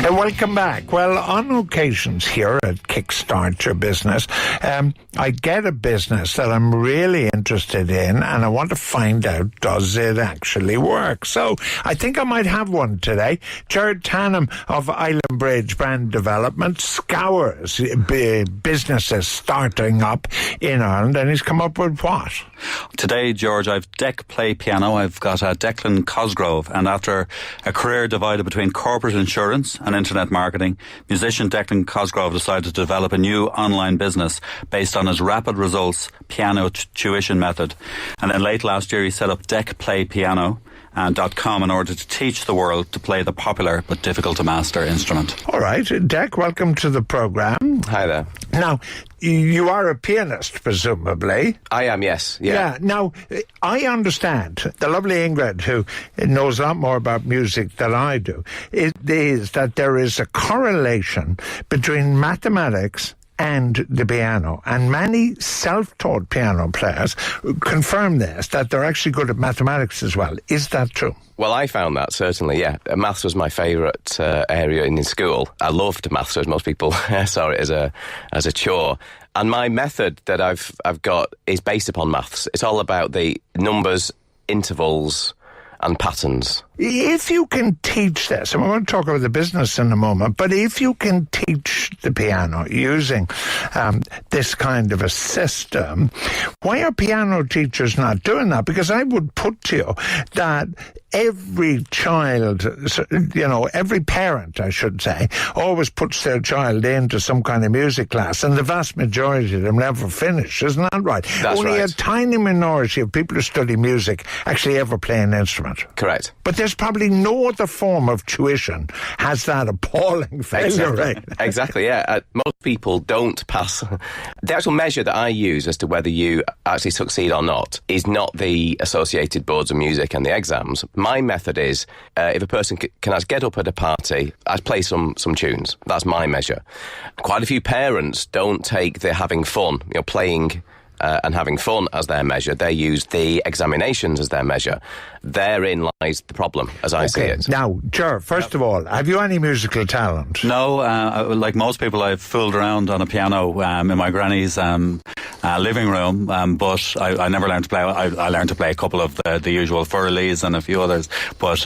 Welcome back. Well, on occasions here at Kickstart Your Business, I get a business that I'm really interested in and I want to find out, does it actually work? So I think I might have one today. Jared Tannum of Island Bridge Brand Development scours businesses starting up in Ireland, and he's come up with what? Today, George, I've DecPlay piano. I've got Declan Cosgrove, and after a career divided between corporate insurance and internet marketing, musician Declan Cosgrove decided to develop a new online business based on his rapid results piano tuition method. And then late last year, he set up DecPlay Piano .com in order to teach the world to play the popular but difficult to master instrument. All right, Dec, welcome to the programme. Hi there. Now, you are a pianist, presumably. I am, yes. Yeah. Now, I understand, the lovely Ingrid, who knows a lot more about music than I do, it is that there is a correlation between mathematics and the piano. And many self-taught piano players confirm this, that they're actually good at mathematics as well. Is that true? Well, I found that, certainly, yeah. Maths was my favourite area in school. I loved maths, as most people saw it as a chore. And my method that I've got is based upon maths. It's all about the numbers, intervals, and patterns. If you can teach this, and we're going to talk about the business in a moment, but if you can teach the piano using this kind of a system, why are piano teachers not doing that? Because I would put to you that every child, every parent, I should say, always puts their child into some kind of music class, and the vast majority of them never finish. Isn't that right? That's Only right. a tiny minority of people who study music actually ever play an instrument. Correct. But there's probably no other form of tuition has that appalling failure rate. Exactly, yeah. Most people don't pass. The actual measure that I use as to whether you actually succeed or not is not the associated boards of music and the exams. My method is, if a person can actually get up at a party, I'd play some tunes. That's my measure. Quite a few parents don't take the having fun, playing and having fun as their measure. They use the examinations as their measure. Therein lies the problem, as I see it. Now, Ger, first of all, have you any musical talent? No, like most people, I've fooled around on a piano in my granny's living room, but I never learned to play. I learned to play a couple of the usual furleys and a few others, but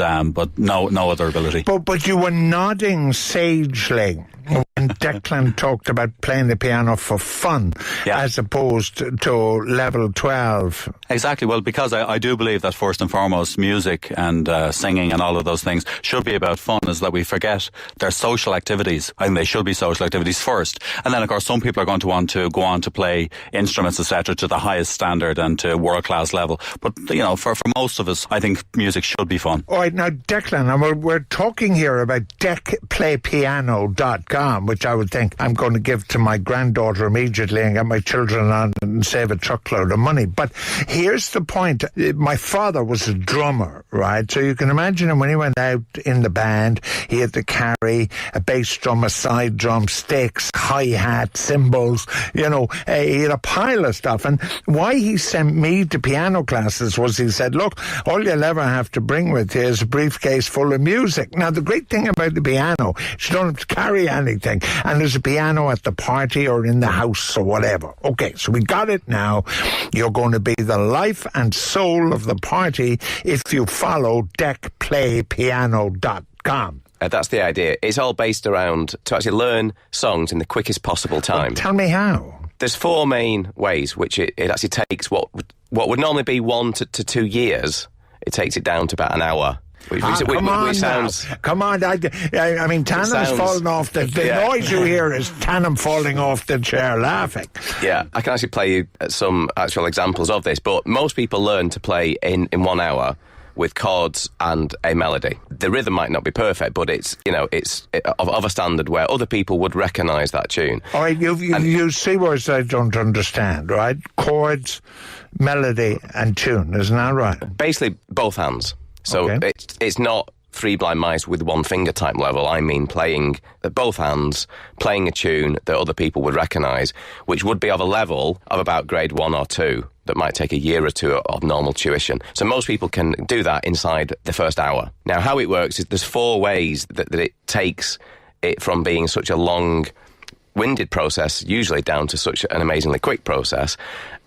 no other ability. But you were nodding sagely when Declan talked about playing the piano for fun, as opposed to level 12. Exactly. Well, because I do believe that first and foremost, music and singing and all of those things should be about fun, is that we forget their social activities. I think they should be social activities first. And then, of course, some people are going to want to go on to play instruments, etc., to the highest standard and to world-class level. But, for most of us, I think music should be fun. All right, now, Declan, we're talking here about DecPlayPiano.com, which I would think I'm going to give to my granddaughter immediately and get my children on and save a truckload of money. But here's the point. My father was a drummer, right? So you can imagine him when he went out in the band, he had to carry a bass drum, a side drum, sticks, hi-hat, cymbals, he had a pile of stuff. And why he sent me to piano classes was he said, look, all you'll ever have to bring with you is a briefcase full of music. Now, the great thing about the piano is you don't have to carry anything. And there's a piano at the party or in the house or whatever. Okay, so we got it now. You're going to be the life and soul of the party if you follow DecPlayPiano.com. That's the idea. It's all based around to actually learn songs in the quickest possible time. Well, tell me how. There's four main ways which it actually takes what would normally be 1 to 2 years. It takes it down to about an hour. Come on, I mean, Tannum's falling off the noise you hear is Tannum falling off the chair laughing. Yeah, I can actually play you some actual examples of this, but most people learn to play in 1 hour with chords and a melody. The rhythm might not be perfect, but it's of a standard where other people would recognise that tune. All right, you see words I don't understand, right? Chords, melody and tune, isn't that right? Basically, both hands. So it's not Three Blind Mice with one finger type level. I mean playing both hands, playing a tune that other people would recognise, which would be of a level of about grade 1 or 2 that might take a year or two of normal tuition. So most people can do that inside the first hour. Now, how it works is there's 4 ways that it takes it from being such a long-winded process, usually down to such an amazingly quick process.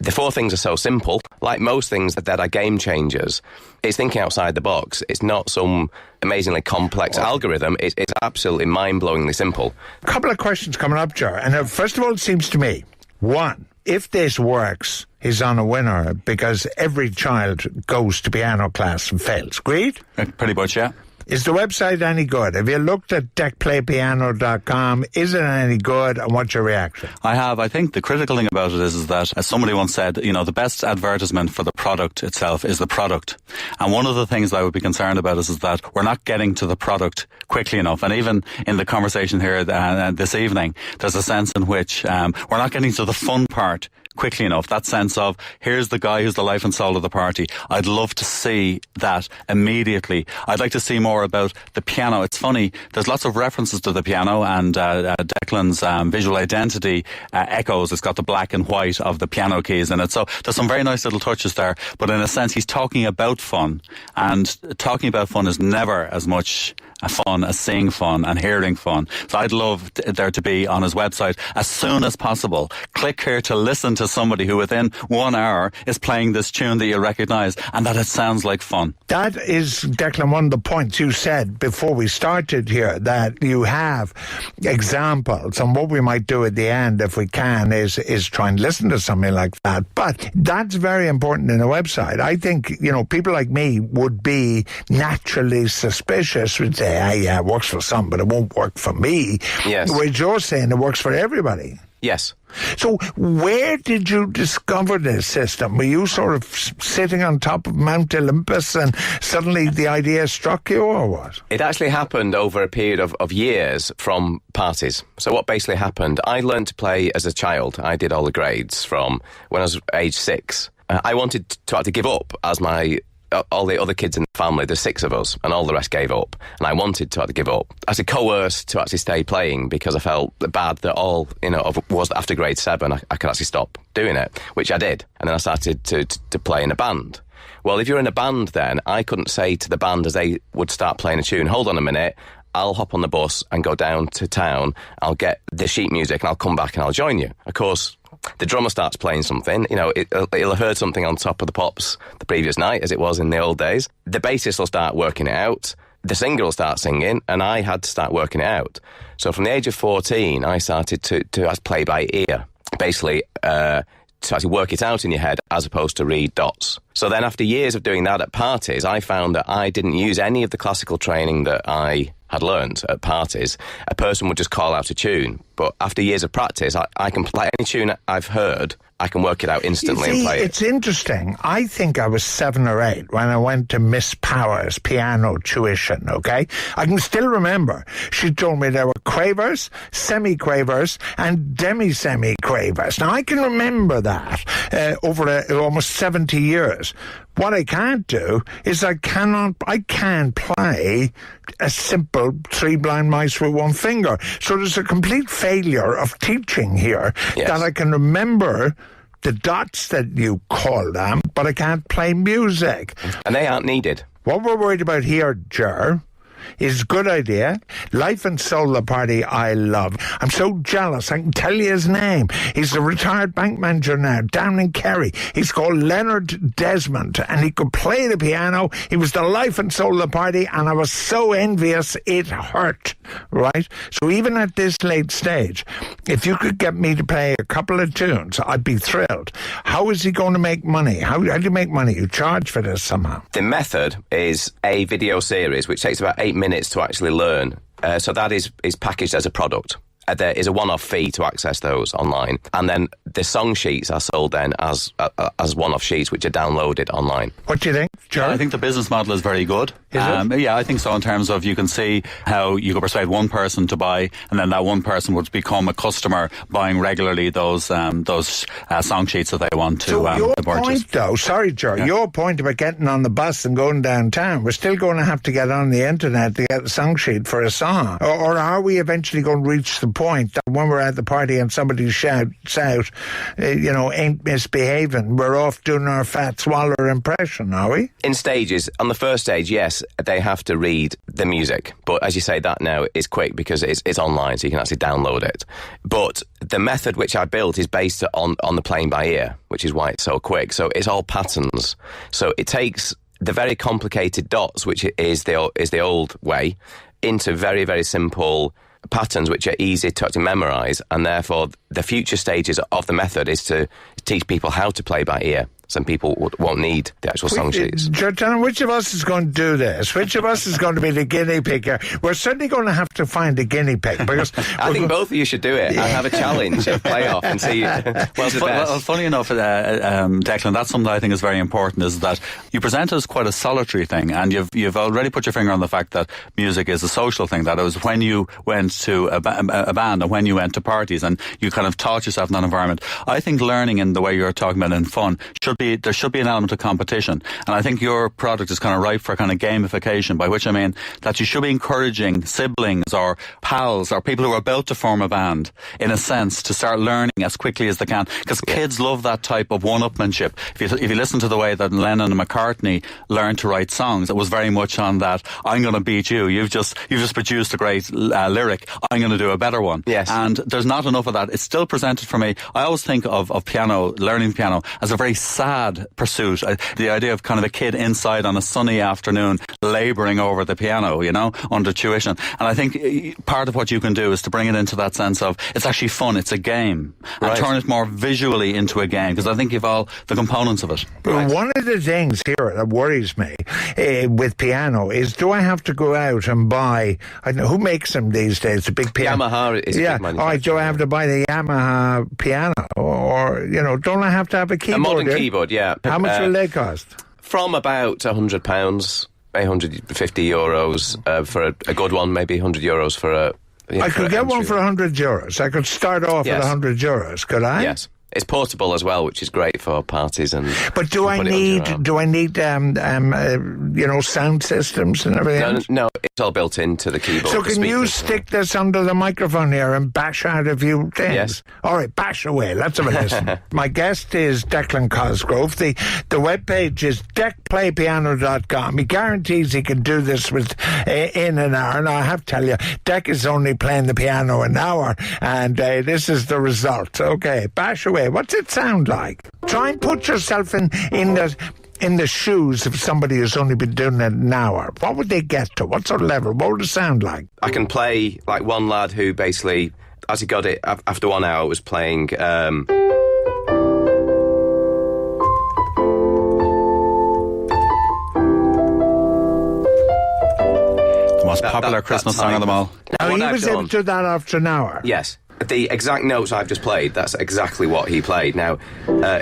The 4 things are so simple. Like most things that are game changers, it's thinking outside the box. It's not some amazingly complex algorithm. It's absolutely mind-blowingly simple. A couple of questions coming up, Ger. And first of all, it seems to me, one, if this works, he's on a winner because every child goes to piano class and fails. Agreed? Pretty much, yeah. Is the website any good? Have you looked at DecPlayPiano.com? Is it any good? And what's your reaction? I have. I think the critical thing about it is that, as somebody once said, the best advertisement for the product itself is the product. And one of the things that I would be concerned about is that we're not getting to the product quickly enough. And even in the conversation here this evening, there's a sense in which we're not getting to the fun part quickly enough. That sense of, here's the guy who's the life and soul of the party. I'd love to see that immediately. I'd like to see more about the piano. It's funny, there's lots of references to the piano, and Declan's visual identity echoes. It's got the black and white of the piano keys in it. So there's some very nice little touches there. But in a sense, he's talking about fun. And talking about fun is never as much fun as seeing fun and hearing fun. So I'd love there to be on his website as soon as possible. Click here to listen to somebody who within 1 hour is playing this tune that you recognise and that it sounds like fun. That is, Declan, one of the points you said before we started here, that you have examples, and what we might do at the end, if we can, is try and listen to something like that. But that's very important in a website. I think, people like me would be naturally suspicious, would say, yeah, it works for some, but it won't work for me. Yes. Whereas you're saying it works for everybody. Yes. So where did you discover this system? Were you sort of sitting on top of Mount Olympus and suddenly the idea struck you, or what? It actually happened over a period of years from parties. So what basically happened, I learned to play as a child. I did all the grades from when I was age 6. I wanted to have to give up as all the other kids in the family. There's 6 of us, and all the rest gave up. And I wanted to have to give up. I was coerced to actually stay playing because I felt bad that was after grade 7, I could actually stop doing it, which I did. And then I started to play in a band. Well, if you're in a band then, I couldn't say to the band as they would start playing a tune, hold on a minute, I'll hop on the bus and go down to town, I'll get the sheet music and I'll come back and I'll join you. Of course, the drummer starts playing something, he'll have heard something on top of the pops the previous night, as it was in the old days. The bassist will start working it out, the singer will start singing, and I had to start working it out. So from the age of 14, I started to play by ear, basically to actually work it out in your head as opposed to read dots. So then after years of doing that at parties, I found that I didn't use any of the classical training that I had learned at parties. A person would just call out a tune. But after years of practice, I can play any tune I've heard. I can work it out instantly and play it. It's interesting. I think I was 7 or 8 when I went to Miss Power's piano tuition, okay? I can still remember. She told me there were quavers, semi-quavers, and demi-semi-quavers. Now, I can remember that over almost 70 years. What I can't do is I can't play a simple 3 blind mice with 1 finger. So there's a complete failure of teaching here. Yes. That I can remember the dots that you call them, but I can't play music. And they aren't needed. What we're worried about here, Ger, is a good idea. Life and Soul of the Party I love. I'm so jealous. I can tell you his name. He's a retired bank manager now down in Kerry. He's called Leonard Desmond, and he could play the piano. He was the life and soul of the party, and I was so envious it hurt, right? So even at this late stage, if you could get me to play a couple of tunes, I'd be thrilled. How is he going to make money? How do you make money? You charge for this somehow? The method is a video series which takes about 8 minutes to actually learn. So that is packaged as a product. There is a one-off fee to access those online, and then the song sheets are sold then as one-off sheets which are downloaded online. What do you think, Ger? I think the business model is very good. Is it? Yeah, I think so, in terms of you can see how you could persuade one person to buy, and then that one person would become a customer buying regularly those song sheets that they want to purchase. Your point, though, sorry, Ger, your point about getting on the bus and going downtown, we're still going to have to get on the internet to get a song sheet for a song. Or are we eventually going to reach the point that when we're at the party and somebody shouts out, ain't misbehaving, we're off doing our fat swaller impression, are we? In stages, on the first stage, yes, they have to read the music. But as you say, that now is quick because it's online, so you can actually download it. But the method which I built is based on the playing by ear, which is why it's so quick. So it's all patterns. So it takes the very complicated dots, which is the old way, into very, very simple patterns which are easy to memorise, and therefore the future stages of the method is to teach people how to play by ear. Some people won't need the actual song sheets. Jordan, which of us is going to do this? Which of us is going to be the guinea pig here? We're certainly going to have to find a guinea pig because I think both of you should do it. I have a challenge, a playoff, and see what's the best. Well, funny enough, Declan, that's something I think is very important. Is that you present it as quite a solitary thing, and you've already put your finger on the fact that music is a social thing. That it was when you went to a band and when you went to parties, and you kind of taught yourself in that environment. I think learning in the way you're talking about in fun there should be an element of competition, and I think your product is kind of ripe for kind of gamification, by which I mean that you should be encouraging siblings or pals or people who are about to form a band, in a sense, to start learning as quickly as they can, because kids love that type of one-upmanship. If you listen to the way that Lennon and McCartney learned to write songs, it was very much on that, I'm going to beat you, you've just produced a great lyric, I'm going to do a better one. Yes. And there's not enough of that. It's still presented for me. I always think of piano, learning piano, as a very sad pursuit. The idea of kind of a kid inside on a sunny afternoon labouring over the piano, under tuition. And I think part of what you can do is to bring it into that sense of it's actually fun, it's a game, and turn it more visually into a game, because I think you've all the components of it. Right. One of the things here that worries me with piano is, do I have to go out and buy, I don't know, who makes them these days, the big piano? Yamaha is a big manufacturer. All right, do I have to buy the Yamaha piano? Or, don't I have to have a keyboard? A modern keyboard, yeah. How much will they cost? From about £100, €150 for a good one, maybe €100 for a... I could get one for €100. I could start off at €100, could I? Yes. It's portable as well, which is great for parties and. But do I need sound systems and everything? No, it's all built into the keyboard. So can you stick this under the microphone here and bash out a few things? Yes. All right, bash away. Let's have a listen. My guest is Declan Cosgrove. The webpage is DecPlayPiano.com. He guarantees he can do this in an hour. Now I have to tell you, Dec is only playing the piano an hour, and this is the result. Okay, bash away. What's it sound like? Try and put yourself in the shoes of somebody who's only been doing it an hour. What would they get to? What sort of level? What would it sound like? I can play like one lad who basically, as he got it after 1 hour, was playing. The most popular Christmas song of them all. Now, he was able to do that after an hour? Yes. The exact notes I've just played, that's exactly what he played. Now,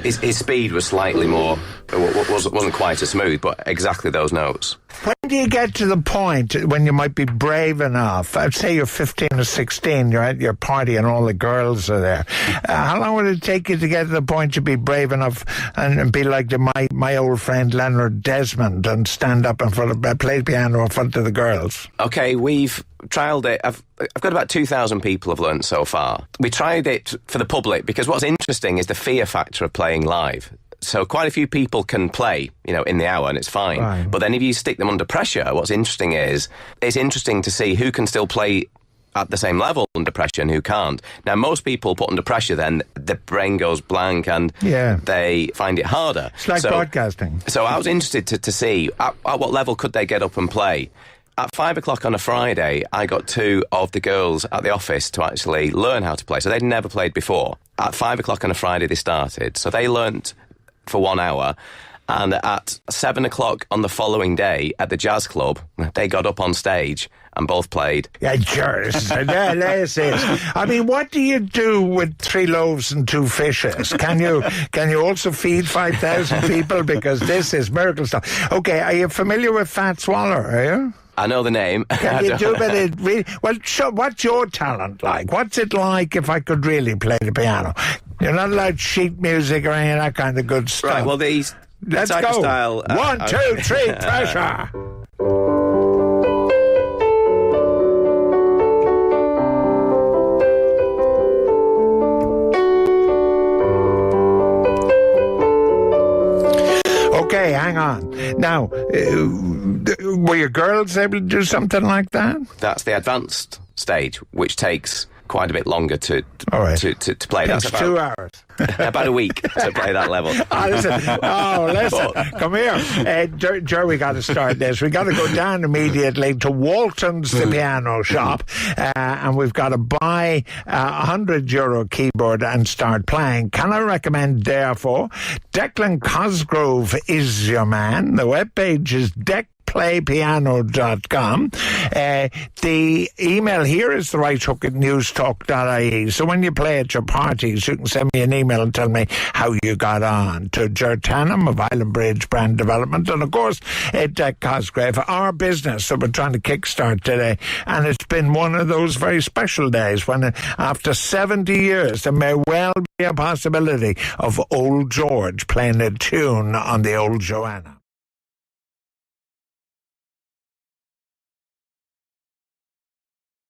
his speed was slightly more, wasn't quite as smooth, but exactly those notes. When do you get to the point when you might be brave enough? I'd say you're 15 or 16, you're at your party and all the girls are there. How long would it take you to get to the point to be brave enough and be like my old friend Leonard Desmond and stand up in front of, play piano in front of the girls? Okay, we've trialled it. I've got about 2,000 people have learnt so far. We tried it for the public because what's interesting is the fear factor of playing live. So quite a few people can play, in the hour and it's fine. Right. But then if you stick them under pressure, what's interesting is it's interesting to see who can still play at the same level under pressure and who can't. Now, most people put under pressure, then the brain goes blank and they find it harder. It's like broadcasting. So I was interested to see at what level could they get up and play. At 5 o'clock on a Friday, I got 2 of the girls at the office to actually learn how to play. So they'd never played before. At 5 o'clock on a Friday, they started. So they learnt for 1 hour. And at 7 o'clock on the following day at the jazz club, they got up on stage and both played. Yeah, cheers. This is. I mean, what do you do with 3 loaves and 2 fishes? Can you also feed 5,000 people? Because this is miracle stuff. Okay, are you familiar with Fat Swaller, are you? I know the name. Can you do it? Well, what's your talent like? What's it like if I could really play the piano? You're not allowed sheet music or any of that kind of good stuff. Right, well, let's go. Style, 1, 2, 3, pressure. on. Now, were your girls able to do something like that? That's the advanced stage, which takes quite a bit longer to play. That's about 2 hours. about a week to play that level. Listen, come here. Joe, we got to start this. We got to go down immediately to Walton's, the piano shop, and we've got to buy a €100 keyboard and start playing. Can I recommend, therefore, Declan Cosgrove is your man. The webpage is DecPlayPiano.com. The email here is therighthook@newstalk.ie. So when you play at your parties, you can send me an email and tell me how you got on. To Ger Tanham of Island Bridge Brand Development, and of course, Dec Cosgrave, our business that we're trying to kickstart today. And it's been one of those very special days when, after 70 years, there may well be a possibility of Old George playing a tune on the Old Joanna.